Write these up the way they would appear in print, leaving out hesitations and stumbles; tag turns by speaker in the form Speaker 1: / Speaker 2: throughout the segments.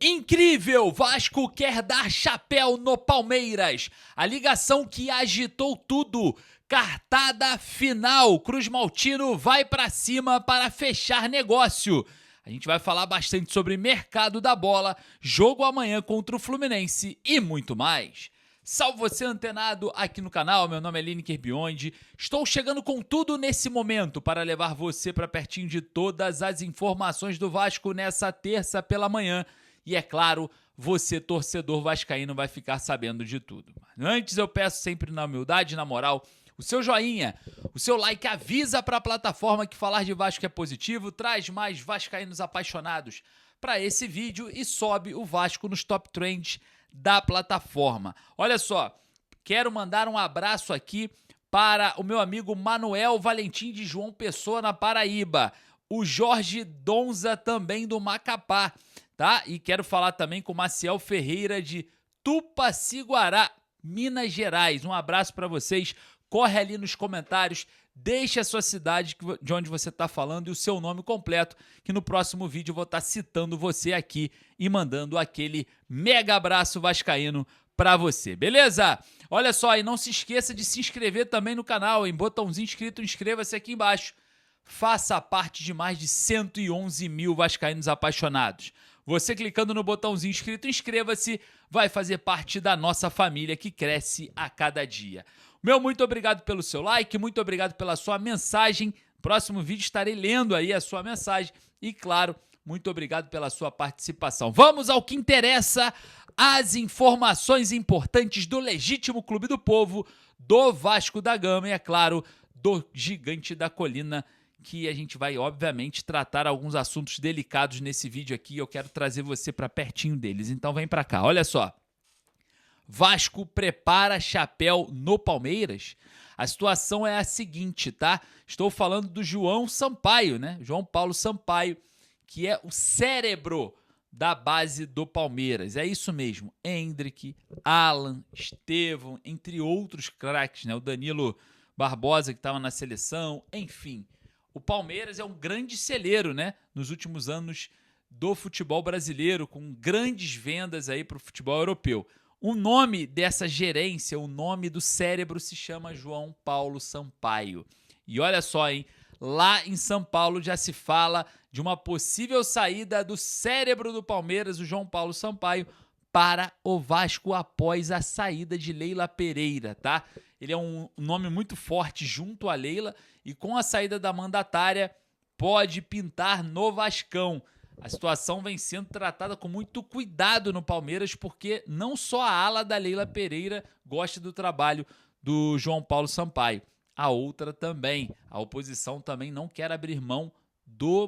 Speaker 1: Incrível! Vasco quer dar chapéu no Palmeiras. A ligação que agitou tudo. Cartada final. Cruz Maltino vai para cima para fechar negócio. A gente vai falar bastante sobre mercado da bola, jogo amanhã contra o Fluminense e muito mais. Salve você antenado aqui no canal, meu nome é Lineker Biondi. Estou chegando com tudo nesse momento para levar você para pertinho de todas as informações do Vasco nessa terça pela manhã. E é claro, você torcedor vascaíno vai ficar sabendo de tudo. Mas antes eu peço sempre na humildade e na moral, o seu joinha, o seu like avisa para a plataforma que falar de Vasco é positivo, traz mais vascaínos apaixonados para esse vídeo e sobe o Vasco nos top trends da plataforma. Olha só, quero mandar um abraço aqui para o meu amigo Manuel Valentim de João Pessoa, na Paraíba. O Jorge Donza também do Macapá, tá? E quero falar também com o Maciel Ferreira de Tupaciguará, Minas Gerais. Um abraço para vocês. Corre ali nos comentários, deixe a sua cidade de onde você está falando e o seu nome completo, que no próximo vídeo eu vou estar citando você aqui e mandando aquele mega abraço vascaíno para você, beleza? Olha só, e não se esqueça de se inscrever também no canal, em botãozinho inscrito, inscreva-se aqui embaixo. Faça parte de mais de 111 mil vascaínos apaixonados. Você clicando no botãozinho inscrito, inscreva-se, vai fazer parte da nossa família que cresce a cada dia. Meu muito obrigado pelo seu like, muito obrigado pela sua mensagem. Próximo vídeo estarei lendo aí a sua mensagem e, claro, muito obrigado pela sua participação. Vamos ao que interessa, as informações importantes do legítimo clube do povo, do Vasco da Gama e, é claro, do Gigante da Colina, que a gente vai, obviamente, tratar alguns assuntos delicados nesse vídeo aqui. Eu quero trazer você para pertinho deles, então vem para cá. Olha só. Vasco prepara chapéu no Palmeiras? A situação é a seguinte, tá? Estou falando do João Sampaio, né? João Paulo Sampaio, que é o cérebro da base do Palmeiras. É isso mesmo. Endrick, Alan, Estevão, entre outros craques, né? O Danilo Barbosa, que estava na seleção, enfim. O Palmeiras é um grande celeiro, né? Nos últimos anos do futebol brasileiro, com grandes vendas aí para o futebol europeu. O nome dessa gerência, o nome do cérebro se chama João Paulo Sampaio. E olha só, hein? Lá em São Paulo já se fala de uma possível saída do cérebro do Palmeiras, o João Paulo Sampaio, para o Vasco após a saída de Leila Pereira, tá? Ele é um nome muito forte junto a Leila e com a saída da mandatária pode pintar no Vascão. A situação vem sendo tratada com muito cuidado no Palmeiras, porque não só a ala da Leila Pereira gosta do trabalho do João Paulo Sampaio, a outra também. A oposição também não quer abrir mão do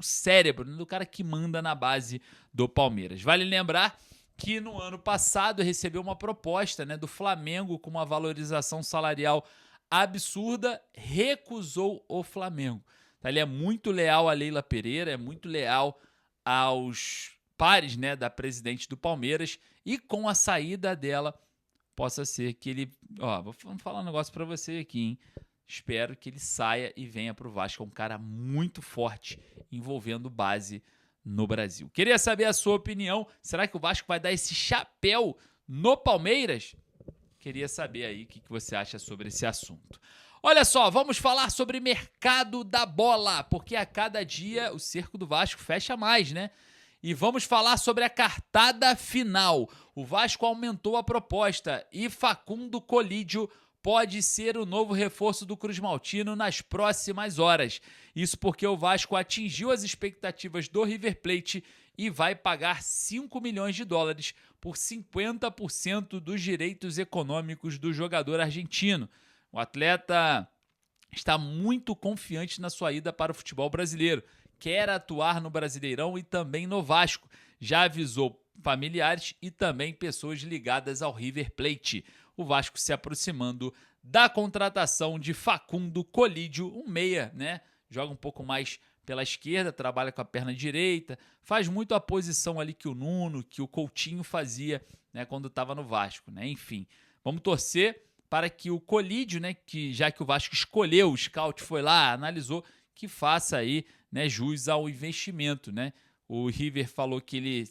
Speaker 1: cérebro, do cara que manda na base do Palmeiras. Vale lembrar que no ano passado recebeu uma proposta, né, do Flamengo com uma valorização salarial absurda, recusou o Flamengo. Ele é muito leal a Leila Pereira, é muito leal aos pares, né, da presidente do Palmeiras, e com a saída dela, possa ser que ele... vou falar um negócio para você aqui, hein? Espero que ele saia e venha para o Vasco. É um cara muito forte envolvendo base no Brasil. Queria saber a sua opinião. Será que o Vasco vai dar esse chapéu no Palmeiras? Queria saber aí o que você acha sobre esse assunto. Olha só, vamos falar sobre mercado da bola, porque a cada dia o cerco do Vasco fecha mais, né? E vamos falar sobre a cartada final. O Vasco aumentou a proposta e Facundo Colídio pode ser o novo reforço do Cruz Maltino nas próximas horas. Isso porque o Vasco atingiu as expectativas do River Plate e vai pagar 5 milhões de dólares por 50% dos direitos econômicos do jogador argentino. O atleta está muito confiante na sua ida para o futebol brasileiro. Quer atuar no Brasileirão e também no Vasco. Já avisou familiares e também pessoas ligadas ao River Plate. O Vasco se aproximando da contratação de Facundo Colídio, um meia, né? Joga um pouco mais pela esquerda, trabalha com a perna direita, faz muito a posição ali que o Nuno, que o Coutinho fazia, né, quando estava no Vasco, né? Enfim, vamos torcer para que o Colídio, né, que já que o Vasco escolheu, o scout foi lá, analisou, que faça aí, né, jus ao investimento, né? O River falou que ele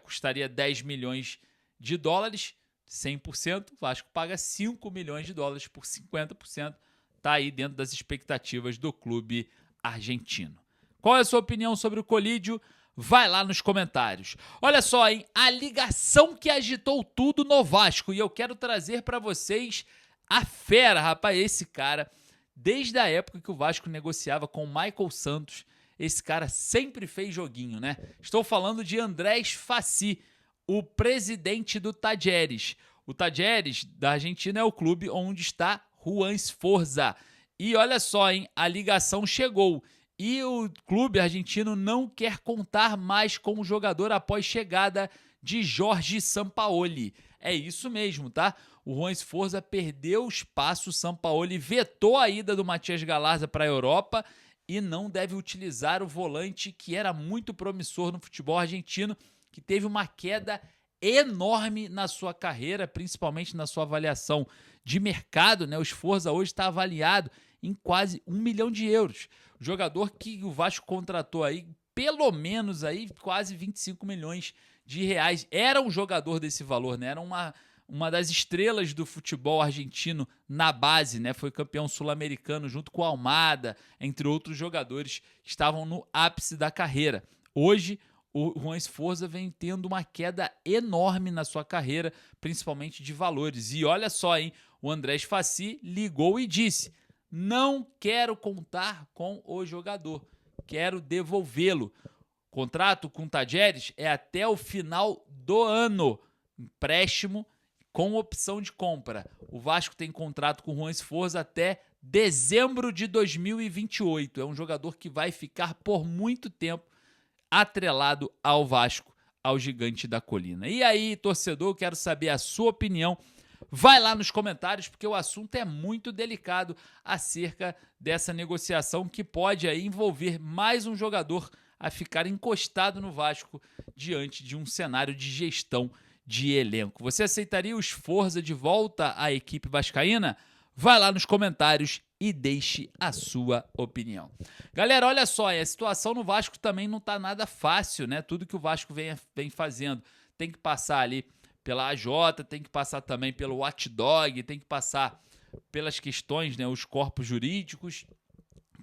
Speaker 1: custaria 10 milhões de dólares, 100%. O Vasco paga 5 milhões de dólares por 50%. Está aí dentro das expectativas do clube argentino. Qual é a sua opinião sobre o Colídio? Vai lá nos comentários. Olha só, hein? A ligação que agitou tudo no Vasco. E eu quero trazer para vocês a fera, rapaz. Esse cara, desde a época que o Vasco negociava com o Michael Santos, esse cara sempre fez joguinho, né? Estou falando de Andrés Fassi, o presidente do Talleres. O Talleres da Argentina é o clube onde está Juan Sforza. E olha só, hein? A ligação chegou. E o clube argentino não quer contar mais com o jogador após chegada de Jorge Sampaoli. É isso mesmo, tá? O Juan Sforza perdeu o espaço, o Sampaoli vetou a ida do Matias Galarza para a Europa e não deve utilizar o volante que era muito promissor no futebol argentino, que teve uma queda enorme na sua carreira, principalmente na sua avaliação de mercado, né? O Sforza hoje está avaliado em quase 1 milhão de euros. O jogador que o Vasco contratou aí, pelo menos aí, quase 25 milhões de reais. Era um jogador desse valor, né? Era uma das estrelas do futebol argentino na base, né? Foi campeão sul-americano junto com o Almada, entre outros jogadores que estavam no ápice da carreira. Hoje, o Juan Sforza vem tendo uma queda enorme na sua carreira, principalmente de valores. E olha só, hein? O Andrés Fassi ligou e disse: não quero contar com o jogador, quero devolvê-lo. Contrato com o Talleres é até o final do ano, empréstimo com opção de compra. O Vasco tem contrato com o Juan Sforza até dezembro de 2028. É um jogador que vai ficar por muito tempo atrelado ao Vasco, ao Gigante da Colina. E aí, torcedor, eu quero saber a sua opinião. Vai lá nos comentários, porque o assunto é muito delicado acerca dessa negociação que pode aí envolver mais um jogador a ficar encostado no Vasco diante de um cenário de gestão de elenco. Você aceitaria o Sforza de volta à equipe vascaína? Vai lá nos comentários e deixe a sua opinião. Galera, olha só, a situação no Vasco também não está nada fácil, né? Tudo que o Vasco vem fazendo tem que passar ali pela AJ, tem que passar também pelo Watchdog, tem que passar pelas questões, né, os corpos jurídicos,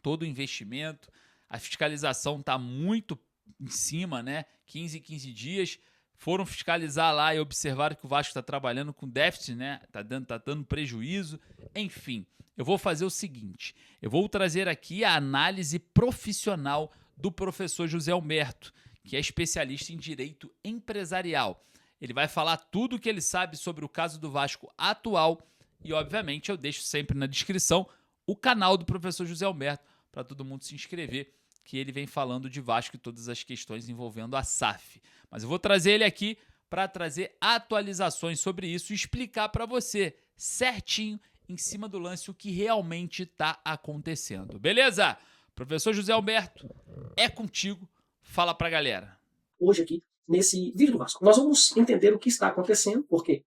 Speaker 1: todo o investimento. A fiscalização está muito em cima, né? 15 em 15 dias. Foram fiscalizar lá e observaram que o Vasco está trabalhando com déficit, né? Tá dando prejuízo. Enfim, eu vou fazer o seguinte. Eu vou trazer aqui a análise profissional do professor José Humberto, que é especialista em direito empresarial. Ele vai falar tudo o que ele sabe sobre o caso do Vasco atual e, obviamente, eu deixo sempre na descrição o canal do professor José Humberto para todo mundo se inscrever, que ele vem falando de Vasco e todas as questões envolvendo a SAF. Mas eu vou trazer ele aqui para trazer atualizações sobre isso e explicar para você certinho, em cima do lance, o que realmente está acontecendo. Beleza? Professor José Humberto, é contigo. Fala para a galera.
Speaker 2: Hoje aqui, nesse vídeo do Vasco, nós vamos entender o que está acontecendo, porque,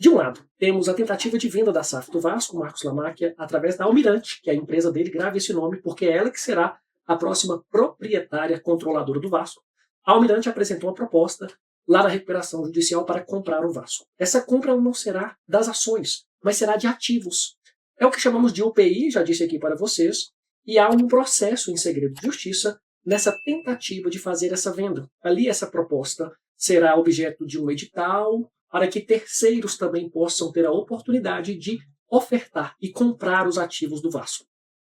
Speaker 2: de um lado, temos a tentativa de venda da SAF do Vasco, Marcos Lamáquia, através da Almirante, que é a empresa dele, grave esse nome, porque é ela que será a próxima proprietária controladora do Vasco. A Almirante apresentou uma proposta lá na recuperação judicial para comprar o Vasco. Essa compra não será das ações, mas será de ativos. É o que chamamos de UPI, já disse aqui para vocês, e há um processo em segredo de justiça nessa tentativa de fazer essa venda. Ali essa proposta será objeto de um edital para que terceiros também possam ter a oportunidade de ofertar e comprar os ativos do Vasco.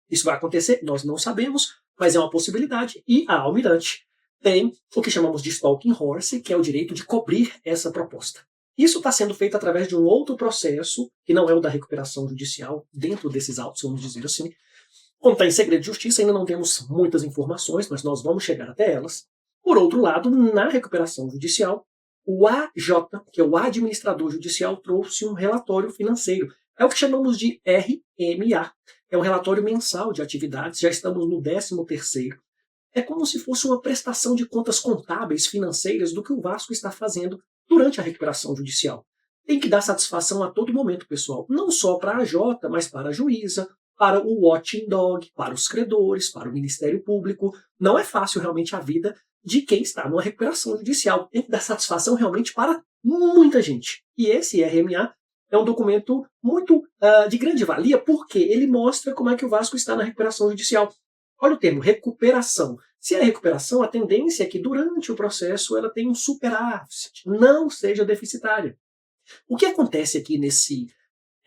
Speaker 2: Isso vai acontecer? Nós não sabemos, mas é uma possibilidade e a Almirante tem o que chamamos de stalking horse, que é o direito de cobrir essa proposta. Isso está sendo feito através de um outro processo, que não é o da recuperação judicial, dentro desses autos, vamos dizer assim. Como está em segredo de justiça, ainda não temos muitas informações, mas nós vamos chegar até elas. Por outro lado, na recuperação judicial, o AJ, que é o administrador judicial, trouxe um relatório financeiro. É o que chamamos de RMA. É um relatório mensal de atividades, já estamos no 13º. É como se fosse uma prestação de contas contábeis financeiras do que o Vasco está fazendo durante a recuperação judicial. Tem que dar satisfação a todo momento, pessoal. Não só para a AJ, mas para a juíza, para o Watchdog, para os credores, para o Ministério Público. Não é fácil realmente a vida de quem está numa recuperação judicial. Tem que dar satisfação realmente para muita gente. E esse RMA é um documento muito de grande valia, porque ele mostra como é que o Vasco está na recuperação judicial. Olha o termo, recuperação. Se é recuperação, a tendência é que durante o processo ela tenha um superávit, não seja deficitária. O que acontece aqui nesse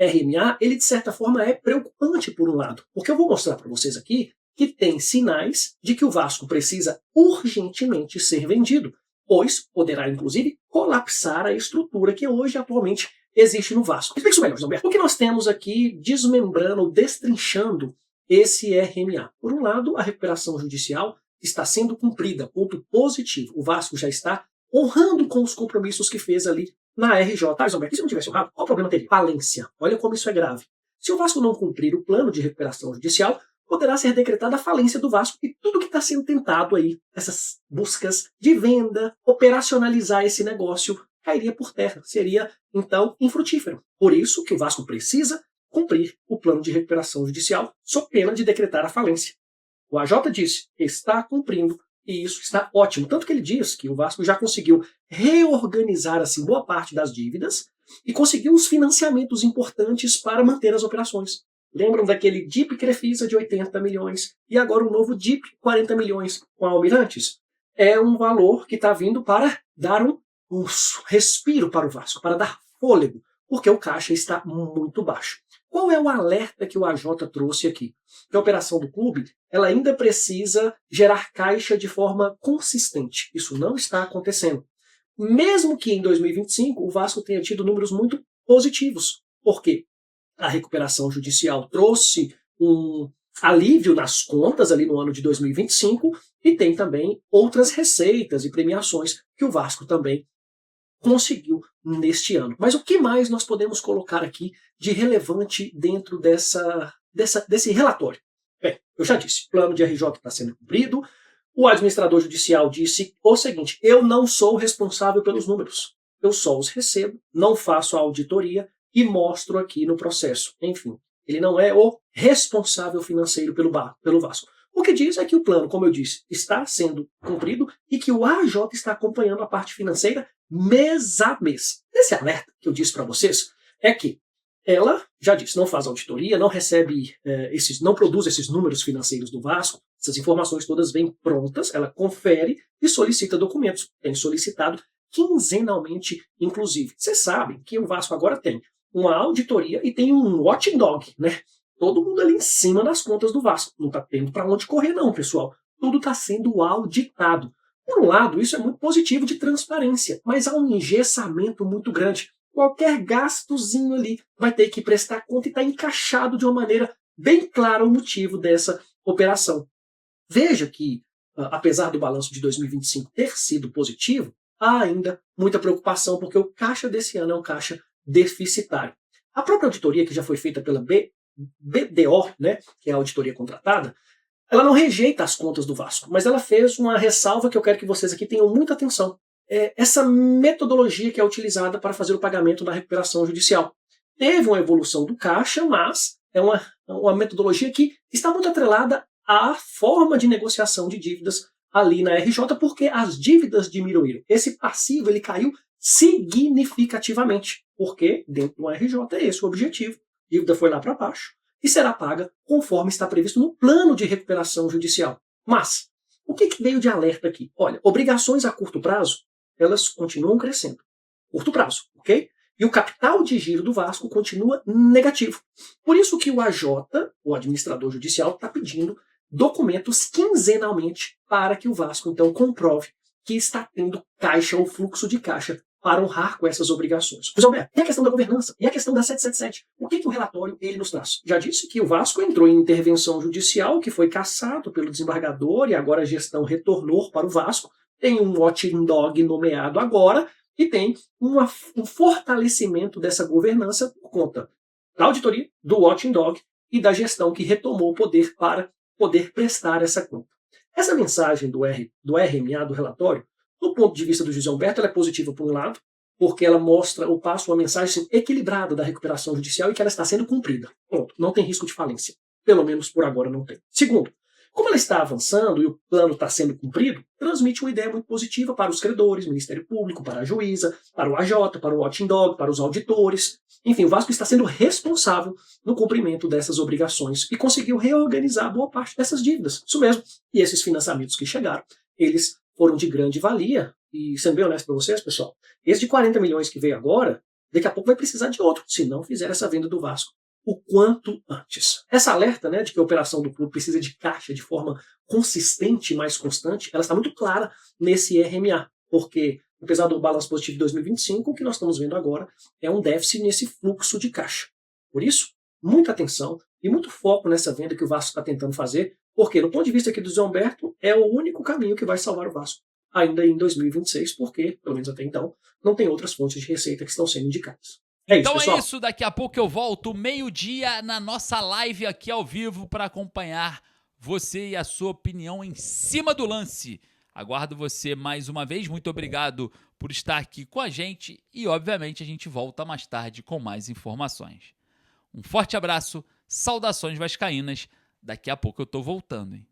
Speaker 2: RMA, ele de certa forma é preocupante por um lado, porque eu vou mostrar para vocês aqui que tem sinais de que o Vasco precisa urgentemente ser vendido, pois poderá inclusive colapsar a estrutura que hoje atualmente existe no Vasco. Explique isso melhor, Gilberto. O que nós temos aqui desmembrando, destrinchando esse RMA? Por um lado, a recuperação judicial está sendo cumprida, ponto positivo. O Vasco já está honrando com os compromissos que fez ali na RJ. Ah, Gilberto, e se não tivesse honrado, qual o problema teria? Falência. Olha como isso é grave. Se o Vasco não cumprir o plano de recuperação judicial, poderá ser decretada a falência do Vasco e tudo que está sendo tentado aí, essas buscas de venda, operacionalizar esse negócio, cairia por terra. Seria, então, infrutífero. Por isso que o Vasco precisa cumprir o plano de recuperação judicial, sob pena de decretar a falência. O AJ disse que está cumprindo e isso está ótimo. Tanto que ele diz que o Vasco já conseguiu reorganizar assim, boa parte das dívidas e conseguiu os financiamentos importantes para manter as operações. Lembram daquele DIP Crefisa de 80 milhões e agora um novo DIP 40 milhões com a Almirantes? É um valor que está vindo para dar um respiro para o Vasco, para dar fôlego, porque o caixa está muito baixo. Qual é o alerta que o AJ trouxe aqui? Que a operação do clube ela ainda precisa gerar caixa de forma consistente. Isso não está acontecendo. Mesmo que em 2025 o Vasco tenha tido números muito positivos. Por quê? A recuperação judicial trouxe um alívio nas contas ali no ano de 2025 e tem também outras receitas e premiações que o Vasco também conseguiu neste ano. Mas o que mais nós podemos colocar aqui de relevante dentro desse relatório? Bem, eu já disse, o plano de RJ está sendo cumprido, o administrador judicial disse o seguinte: eu não sou responsável pelos números, eu só os recebo, não faço a auditoria e mostro aqui no processo. Enfim, ele não é o responsável financeiro pelo Vasco. O que diz é que o plano, como eu disse, está sendo cumprido e que o AJ está acompanhando a parte financeira mês a mês. Esse alerta que eu disse para vocês é que ela, já disse, não faz auditoria, não recebe não produz esses números financeiros do Vasco, essas informações todas vêm prontas, ela confere e solicita documentos. Tem solicitado quinzenalmente, inclusive. Vocês sabem que o Vasco agora tem uma auditoria e tem um watchdog, né? Todo mundo ali em cima das contas do Vasco. Não está tendo para onde correr não, pessoal. Tudo está sendo auditado. Por um lado, isso é muito positivo de transparência, mas há um engessamento muito grande. Qualquer gastozinho ali vai ter que prestar conta e está encaixado de uma maneira bem clara o motivo dessa operação. Veja que, apesar do balanço de 2025 ter sido positivo, há ainda muita preocupação, porque o caixa desse ano é um caixa deficitário. A própria auditoria, que já foi feita pela BDO, né, que é a auditoria contratada, ela não rejeita as contas do Vasco, mas ela fez uma ressalva que eu quero que vocês aqui tenham muita atenção. Essa metodologia que é utilizada para fazer o pagamento da recuperação judicial. Teve uma evolução do caixa, mas é uma metodologia que está muito atrelada à forma de negociação de dívidas ali na RJ, porque as dívidas diminuíram. Esse passivo ele caiu significativamente, porque dentro do RJ é esse o objetivo. A dívida foi lá para baixo e será paga conforme está previsto no plano de recuperação judicial. Mas, o que veio de alerta aqui? Olha, obrigações a curto prazo, elas continuam crescendo. Curto prazo, ok? E o capital de giro do Vasco continua negativo. Por isso que o AJ, o administrador judicial, está pedindo documentos quinzenalmente para que o Vasco, então, comprove que está tendo caixa ou fluxo de caixa para honrar com essas obrigações. Pois, Alberto, e a questão da governança? E a questão da 777? O que o relatório ele nos traz? Já disse que o Vasco entrou em intervenção judicial, que foi cassado pelo desembargador e agora a gestão retornou para o Vasco. Tem um watchdog nomeado agora e tem um fortalecimento dessa governança por conta da auditoria, do watchdog e da gestão que retomou o poder para poder prestar essa conta. Essa mensagem do RMA, do relatório, do ponto de vista do José Humberto, ela é positiva por um lado, porque ela mostra ou passa uma mensagem equilibrada da recuperação judicial e que ela está sendo cumprida. Pronto, não tem risco de falência. Pelo menos por agora não tem. Segundo, Como ela está avançando e o plano está sendo cumprido, transmite uma ideia muito positiva para os credores, Ministério Público, para a juíza, para o AJ, para o Watchdog, Dog, para os auditores. Enfim, o Vasco está sendo responsável no cumprimento dessas obrigações e conseguiu reorganizar boa parte dessas dívidas. Isso mesmo. E esses financiamentos que chegaram, eles foram de grande valia. E sendo bem honesto para vocês, pessoal, esse de 40 milhões que veio agora, daqui a pouco vai precisar de outro, se não fizer essa venda do Vasco o quanto antes. Essa alerta, né, de que a operação do clube precisa de caixa de forma consistente e mais constante, ela está muito clara nesse RMA, porque apesar do balanço positivo de 2025, o que nós estamos vendo agora é um déficit nesse fluxo de caixa. Por isso, muita atenção e muito foco nessa venda que o Vasco está tentando fazer, porque do ponto de vista aqui do Zé Humberto, é o único caminho que vai salvar o Vasco ainda em 2026, porque, pelo menos até então, não tem outras fontes de receita que estão sendo indicadas.
Speaker 1: Então
Speaker 2: pessoal.
Speaker 1: é isso, daqui a pouco eu volto meio-dia na nossa live aqui ao vivo para acompanhar você e a sua opinião em cima do lance. Aguardo você mais uma vez, muito obrigado por estar aqui com a gente e obviamente a gente volta mais tarde com mais informações. Um forte abraço, saudações vascaínas, daqui a pouco eu tô voltando, hein?